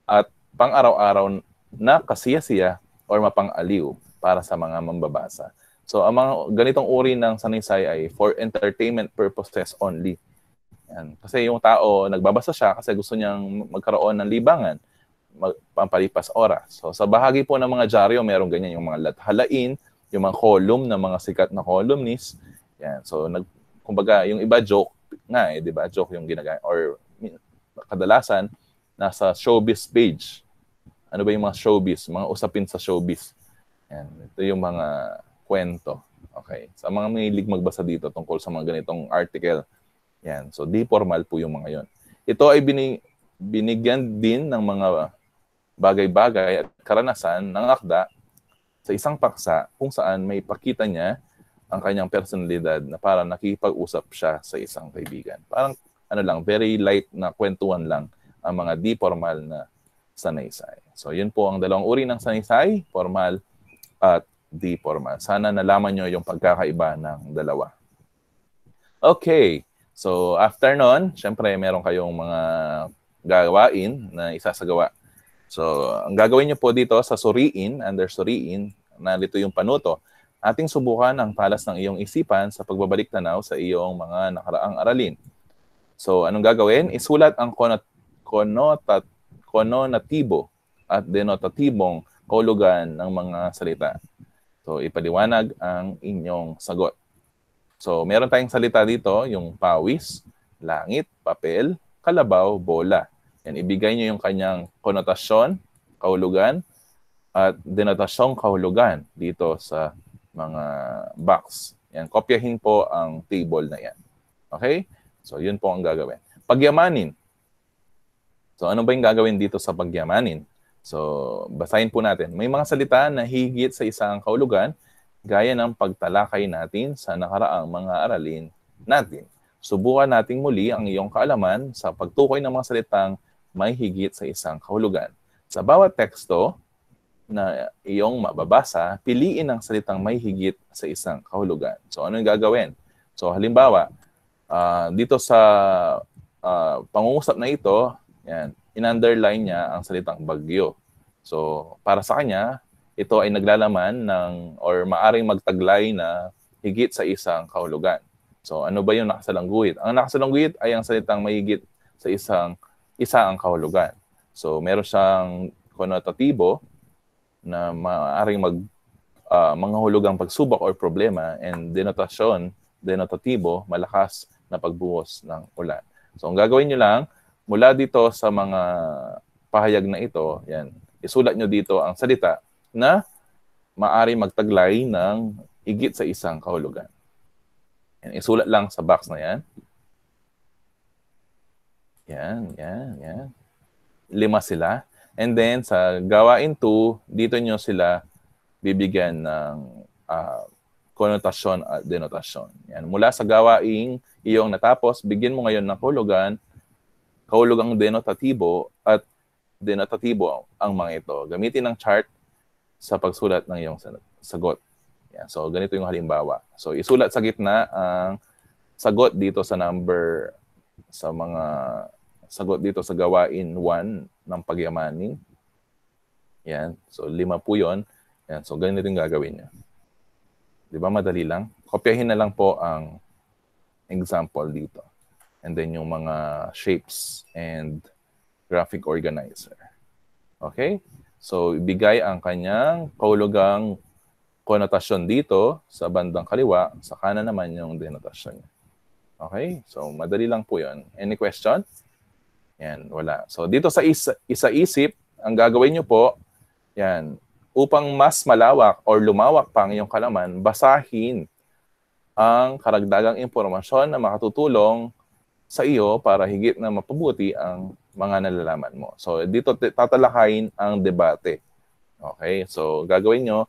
[SPEAKER 2] At pang-araw-araw na kasiyasiya or mapang-aliw para sa mga mambabasa. So, ang mga ganitong uri ng sanaysay ay for entertainment purposes only. Yan. Kasi yung tao, nagbabasa siya kasi gusto niyang magkaroon ng libangan, pampalipas oras. So, sa bahagi po ng mga dyaryo, merong ganyan, yung mga lathalain, yung mga column ng mga sikat na columnist. Yan. So, kumbaga, yung iba joke nga di ba? Joke yung ginagaya. Or kadalasan, nasa showbiz page. Ano ba yung mga showbiz? Mga usapin sa showbiz. Yan. Ito yung mga kwento. Okay. Sa mga mahilig magbasa dito tungkol sa mga ganitong article. Yan. So, di formal po yung mga yon. Ito ay binigyan din ng mga bagay-bagay at karanasan ng akda sa isang paksa kung saan may pakita niya ang kanyang personalidad na parang nakikipag-usap siya sa isang kaibigan. Parang very light na kwentuhan lang ang mga di formal na sanaysay. So, yun po ang dalawang uri ng sanaysay, formal at di formal. Sana nalaman nyo yung pagkakaiba ng dalawa. Okay. So, after nun, syempre, meron kayong mga gawain na isasagawa. So, ang gagawin nyo po dito sa suriin, under suriin, nalito yung panuto, ating subukan ang talas ng iyong isipan sa pagbabalik tanaw sa iyong mga nakaraang aralin. So, anong gagawin? Isulat ang konotatibo at denotatibong kahulugan ng mga salita. So, ipaliwanag ang inyong sagot. So, meron tayong salita dito, yung pawis, langit, papel, kalabaw, bola. Yan, ibigay nyo yung kanyang konotasyon, kahulugan, at denotasyong kahulugan dito sa mga box. Yan, kopyahin po ang table na yan. Okay? So, yun po ang gagawin. Pagyamanin. So, ano ba yung gagawin dito sa pagyamanin? So, basahin po natin. May mga salita na higit sa isang kahulugan, gaya ng pagtalakay natin sa nakaraang mga aralin natin. Subukan nating muli ang iyong kaalaman sa pagtukoy ng mga salitang may higit sa isang kahulugan. Sa bawat teksto na iyong mababasa, piliin ang salitang may higit sa isang kahulugan. So, ano yung gagawin? So, halimbawa, dito sa pangungusap na ito, yan, in-underline niya ang salitang bagyo. So, para sa kanya, ito ay naglalaman ng or maaring magtaglay na higit sa isang kahulugan. So, ano ba yung nakasalangguhit? Ang nakasalangguhit ay ang salitang may higit sa isa ang kahulugan. So, meron siyang konotatibo na maaring mga hulugang pagsubok or problema, and denotatibo, malakas na pagbuhos ng ulan. So, ang gagawin nyo lang, mula dito sa mga pahayag na ito, yan, isulat nyo dito ang salita na maaari magtaglay ng higit sa isang kahulugan. Yan, isulat lang sa box na yan. Yan. 5 sila. And then sa gawain 2, dito nyo sila bibigyan ng konotasyon at denotasyon. Yan. Mula sa gawaing iyong natapos, bigyan mo ngayon ng kahulugang denotatibo at denotatibo ang mga ito. Gamitin ng chart sa pagsulat ng iyong sagot. Yan. So ganito yung halimbawa. So isulat sa gitna ang sagot dito sa mga sagot dito sa gawain 1 ng pagyamanin. Yan. So 5 po yun. Yan. So ganito yung gagawin niya. Di ba madali lang? Kopyahin na lang po ang example dito. And then yung mga shapes and graphic organizer. Okay? So ibigay ang kanyang kahulugang konotasyon dito sa bandang kaliwa. Sa kanan naman yung denotasyon niya. Okay? So madali lang po yun. Any question? Yan, wala. So dito sa isa-isip, ang gagawin nyo po, yan, upang mas malawak or lumawak pa ang iyong kalaman, basahin ang karagdagang impormasyon na makatutulong sa iyo para higit na mapabuti ang mga nalalaman mo. So dito tatalakayin ang debate. Okay? So gagawin nyo,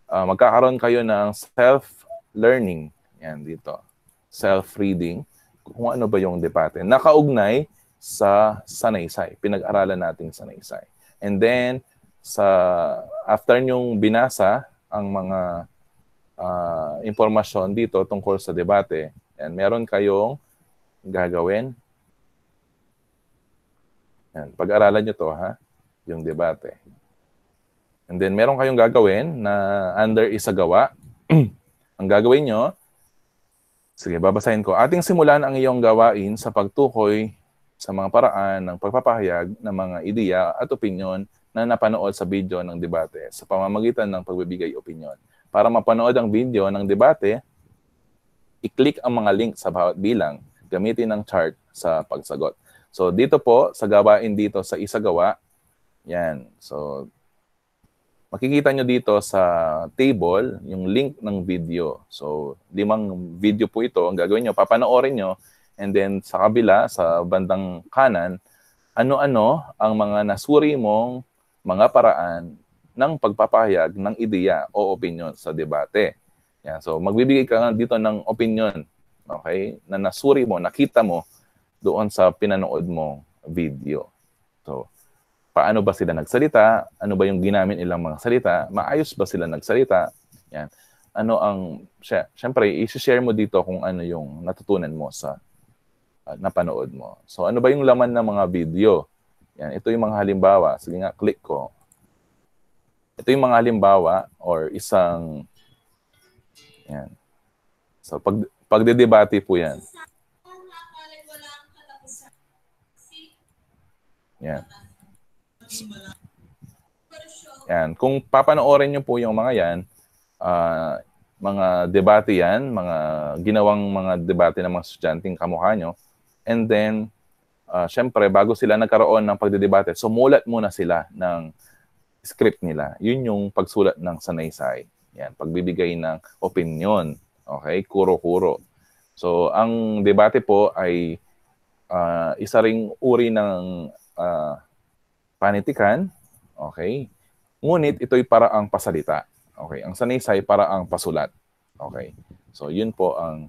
[SPEAKER 2] magkakaroon kayo ng self-learning. Yan dito. Self-reading. Kung ano ba yung debate. Nakaugnay sa sanaysay. Pinag-aralan nating sanaysay. And then, after nyong binasa ang mga impormasyon dito tungkol sa debate, and meron kayong gagawin. Yan, pag-aralan nyo to, ha? Yung debate. And then, meron kayong gagawin na under isagawa. Ang gagawin nyo, sige, babasahin ko. Ating simulan ang iyong gawain sa pagtukoy sa mga paraan ng pagpapahayag ng mga ideya at opinyon na napanood sa video ng debate sa pamamagitan ng pagbibigay opinyon. Para mapanood ang video ng debate, i-click ang mga link sa bawat bilang, gamitin ang chart sa pagsagot. So dito po, sa gawain dito sa isagawa, yan. So makikita nyo dito sa table yung link ng video. So 5 video po ito. Ang gagawin nyo, papanoorin nyo. And then sa kabila, sa bandang kanan, ano-ano ang mga nasuri mong mga paraan ng pagpapahayag ng ideya o opinyon sa debate. Yan. So magbibigay ka dito ng opinyon, okay, na nasuri mo, nakita mo doon sa pinanood mong video. So paano ba sila nagsalita? Ano ba yung ginamit nilang mga salita? Maayos ba sila nagsalita? Yan. Ano ang, syempre, i-share mo dito kung ano yung natutunan mo sa napanood mo. So ano ba yung laman ng mga video? Yan, ito yung mga halimbawa. Sige nga, click ko. Ito yung mga halimbawa or isang, yan. So pagdedebate po yan. Yan. Yan. Kung papanoorin nyo po yung mga yan, mga debate yan, mga ginawang mga debate ng mga estudyanteng kamukha nyo, and then, syempre, bago sila nagkaroon ng pagdedebate, sumulat muna sila ng script nila. Yun yung pagsulat ng sanaysay. Yan, pagbibigay ng opinion. Okay? Kuro-kuro. So, ang debate po ay isa ring uri ng panitikan. Okay? Ngunit, ito'y paraang pasalita. Okay? Ang sanaysay paraang pasulat. Okay? So, yun po ang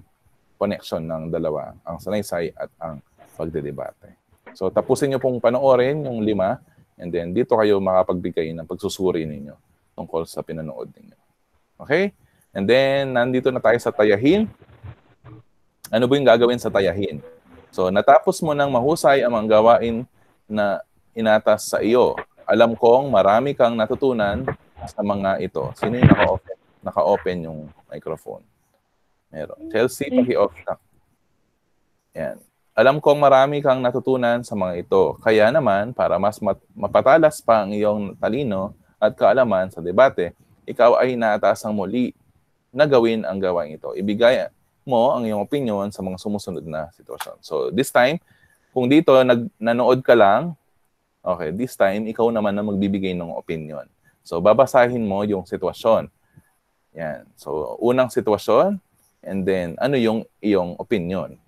[SPEAKER 2] connection ng dalawa, ang sanaysay at ang pagdedebate. So, tapusin nyo pong panoorin yung 5, and then dito kayo makapagbigay ng pagsusuri ninyo tungkol sa pinanood ninyo. Okay? And then, nandito na tayo sa tayahin. Ano ba yung gagawin sa tayahin? So, natapos mo nang mahusay ang mga gawain na inatas sa iyo. Alam kong marami kang natutunan sa mga ito. Sino yung naka-open yung microphone? Meron. Chelsea, paki-off na. Yan. Alam kong marami kang natutunan sa mga ito. Kaya naman, para mas mapatalas pa ang iyong talino at kaalaman sa debate, ikaw ay naatasang muli na gawin ang gawain ito. Ibigay mo ang iyong opinion sa mga sumusunod na sitwasyon. So, this time, kung dito nanood ka lang, okay, this time, ikaw naman na magbibigay ng opinion. So, babasahin mo yung sitwasyon. Yan. So, unang sitwasyon, and then, ano yung iyong opinion?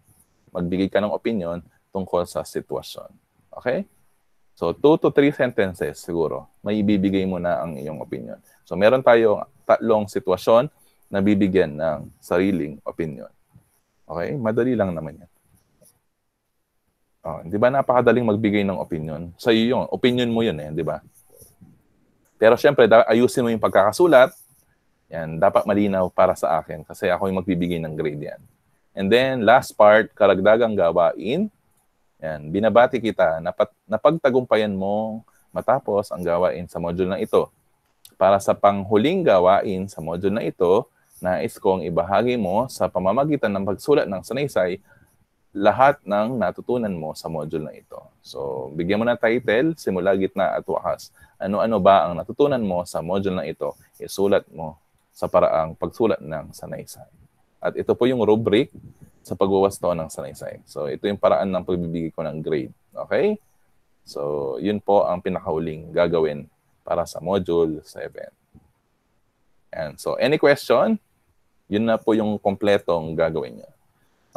[SPEAKER 2] Magbigay ka ng opinion tungkol sa sitwasyon. Okay? So 2 to 3 sentences siguro, may ibibigay mo na ang iyong opinion. So meron tayong 3 sitwasyon na bibigyan ng sariling opinion. Okay? Madali lang naman yan. Di ba napakadaling magbigay ng opinion? Sa iyo yun. Opinion mo yun di ba? Pero syempre, ayusin mo yung pagkakasulat. Yan, dapat malinaw para sa akin kasi ako yung magbibigay ng grade yan. And then, last part, karagdagang gawain. Yan, binabati kita na pagtagumpayan mo matapos ang gawain sa module na ito. Para sa panghuling gawain sa module na ito, nais kong ibahagi mo sa pamamagitan ng pagsulat ng sanaysay lahat ng natutunan mo sa module na ito. So, bigyan mo ng title, simula, gitna, at wakas. Ano-ano ba ang natutunan mo sa module na ito? Isulat mo sa paraang pagsulat ng sanaysay. At ito po yung rubric sa pagwawasto ng sanaysay. So, ito yung paraan ng pagbibigay ko ng grade. Okay? So, yun po ang pinakahuling gagawin para sa module 7. And so, any question? Yun na po yung kompletong gagawin niya.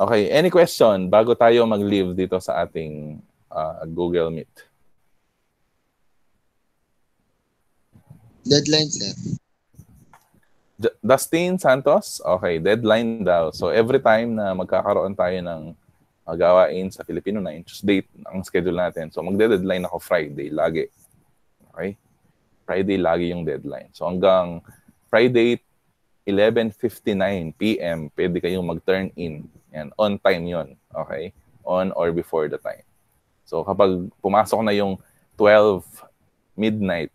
[SPEAKER 2] Okay, any question bago tayo mag-leave dito sa ating Google Meet?
[SPEAKER 12] Deadline, sir.
[SPEAKER 2] Dustin Santos? Okay, deadline daw. So every time na magkakaroon tayo ng gawain sa Filipino na Tuesday ang schedule natin. So magde-deadline ako Friday lagi. Okay? Friday lagi yung deadline. So hanggang Friday 11:59 PM pwede kayong mag-turn in. Yan, on time yon. Okay? On or before the time. So kapag pumasok na yung 12 midnight,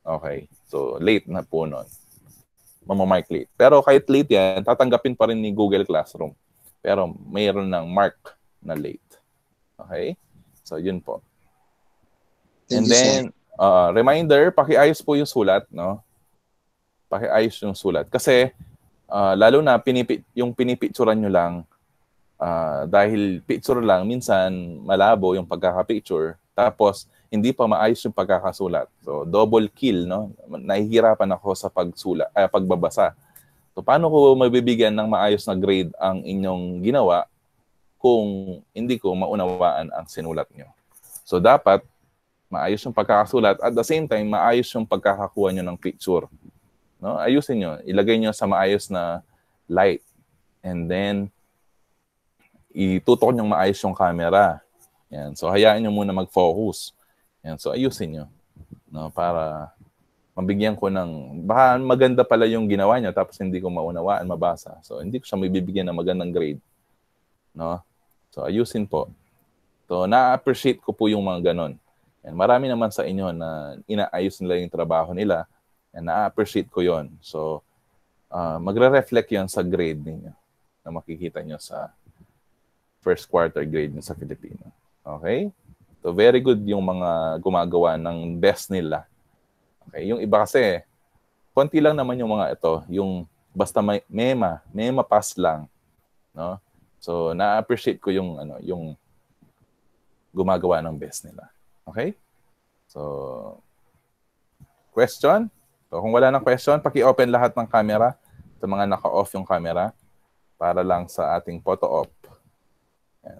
[SPEAKER 2] okay, so late na po nun. Mamamark late. Pero kahit late yan, tatanggapin pa rin ni Google Classroom. Pero mayroon ng mark na late. Okay? So, yun po. And then, reminder, pakiayos po yung sulat, no? Pakiayos yung sulat. Kasi, lalo na, yung pinipicturan nyo lang, dahil picture lang, minsan malabo yung pagkaka-picture. Tapos, hindi pa maayos yung pagkakasulat. So, double kill, no? Nahihirapan ako sa pagbabasa. So, paano ko mabibigyan ng maayos na grade ang inyong ginawa kung hindi ko maunawaan ang sinulat nyo? So, dapat maayos yung pagkakasulat at the same time, maayos yung pagkakakuha nyo ng picture. No? Ayusin nyo. Ilagay nyo sa maayos na light. And then, itutok nyo maayos yung camera. Yan. So, hayaan nyo muna mag-focus. Yan. So, ayusin nyo. No? Para mabigyan ko ng, baka maganda pala yung ginawa nyo tapos hindi ko maunawaan, mabasa. So, hindi ko siya mabibigyan ng magandang grade. No? So, ayusin po. So, na-appreciate ko po yung mga ganon. Yan. Marami naman sa inyo na inaayos nila yung trabaho nila. And na-appreciate ko yon. So, magre-reflect yon sa grade ninyo na makikita nyo sa first quarter grade nyo sa Filipino. Okay? So, very good yung mga gumagawa ng best nila. Okay? Yung iba kasi, konti lang naman yung mga ito. Yung basta may mema pass lang. No? So, na-appreciate ko yung, yung gumagawa ng best nila. Okay? So, question? So, kung wala ng question, paki-open lahat ng camera sa mga naka-off yung camera para lang sa ating photo op. Yan.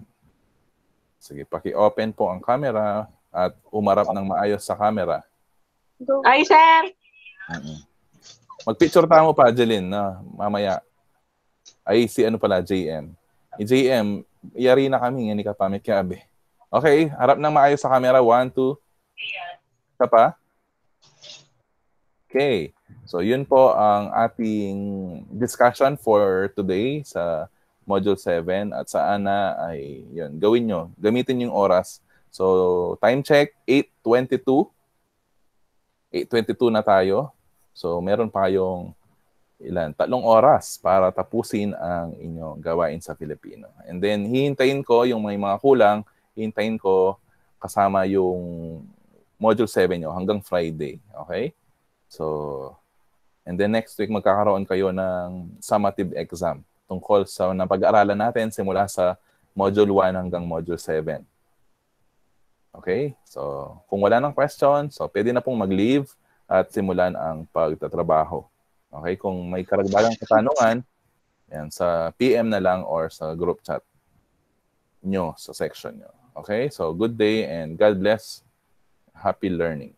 [SPEAKER 2] Sige, paki-open po ang camera at umarap ng maayos sa camera.
[SPEAKER 13] Ay, sir!
[SPEAKER 2] Mag-picture tayo mo pa, Jeline, na mamaya. Ay, si ano pala, JM. JM, iyari na kami, hindi ka pa may kabe. Okay, harap ng maayos sa camera. 1, 2. Isa pa? Okay. So, yun po ang ating discussion for today sa Module 7 at sa ANA ay yun, gawin nyo. Gamitin yung oras. So, time check, 8:22. 8:22 na tayo. So, meron pa kayong 3 oras para tapusin ang inyong gawain sa Filipino. And then, hihintayin ko yung may mga kulang, hihintayin ko kasama yung Module 7 nyo hanggang Friday. Okay? So, and then next week, magkakaroon kayo ng summative exam tungkol sa napag-aralan natin simula sa Module 1 hanggang Module 7. Okay? So, kung wala ng question, so pwede na pong mag-leave at simulan ang pagtatrabaho. Okay? Kung may karagdagang katanungan, yan, sa PM na lang or sa group chat nyo, sa section nyo. Okay? So, good day and God bless. Happy learning.